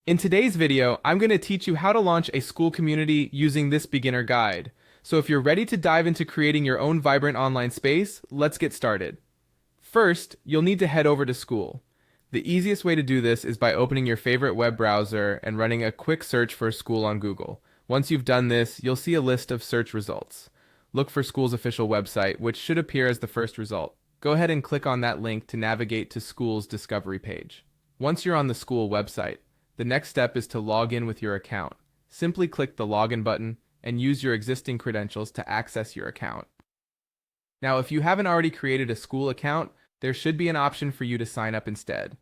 In today's video, I'm going to teach you how to launch a school community using this beginner guide. So if you're ready to dive into creating your own vibrant online space, let's get started. First, you'll need to head over to Skool. The easiest way to do this is by opening your favorite web browser and running a quick search for Skool on Google. Once you've done this, you'll see a list of search results. Look for Skool's official website, which should appear as the first result. Go ahead and click on that link to navigate to Skool's discovery page. Once you're on the Skool website, the next step is to log in with your account. Simply click the login button and use your existing credentials to access your account. Now, if you haven't already created a Skool account, there should be an option for you to sign up instead.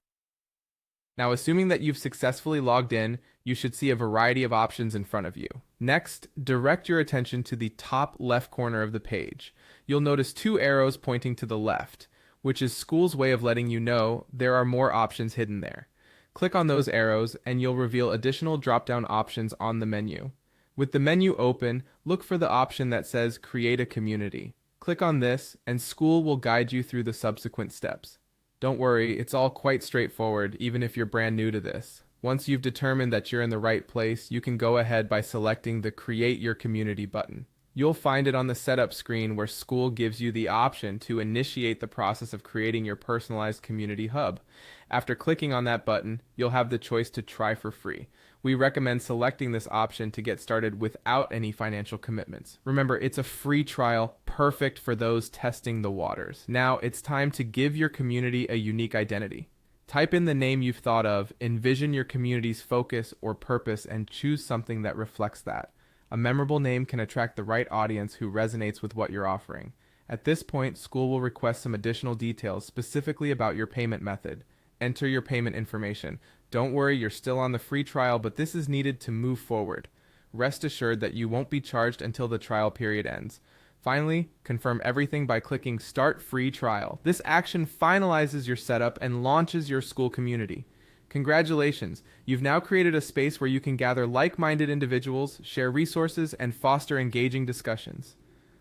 Now, assuming that you've successfully logged in, you should see a variety of options in front of you. Next, direct your attention to the top left corner of the page. You'll notice two arrows pointing to the left, which is Skool's way of letting you know there are more options hidden there. Click on those arrows and you'll reveal additional drop-down options on the menu. With the menu open, look for the option that says Create a Community. Click on this and Skool will guide you through the subsequent steps. Don't worry, it's all quite straightforward, even if you're brand new to this. Once you've determined that you're in the right place, you can go ahead by selecting the Create Your Community button. You'll find it on the setup screen where Skool gives you the option to initiate the process of creating your personalized community hub. After clicking on that button, you'll have the choice to try for free. We recommend selecting this option to get started without any financial commitments. Remember, it's a free trial, perfect for those testing the waters. Now, it's time to give your community a unique identity. Type in the name you've thought of, envision your community's focus or purpose, and choose something that reflects that. A memorable name can attract the right audience who resonates with what you're offering. At this point, Skool will request some additional details specifically about your payment method. Enter your payment information. Don't worry, you're still on the free trial, but this is needed to move forward. Rest assured that you won't be charged until the trial period ends. Finally, confirm everything by clicking Start Free Trial. This action finalizes your setup and launches your Skool community. Congratulations, you've now created a space where you can gather like-minded individuals, share resources, and foster engaging discussions.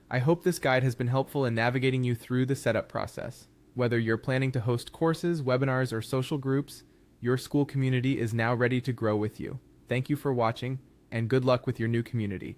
I hope this guide has been helpful in navigating you through the setup process. Whether you're planning to host courses, webinars, or social groups, your Skool community is now ready to grow with you. Thank you for watching, and good luck with your new community.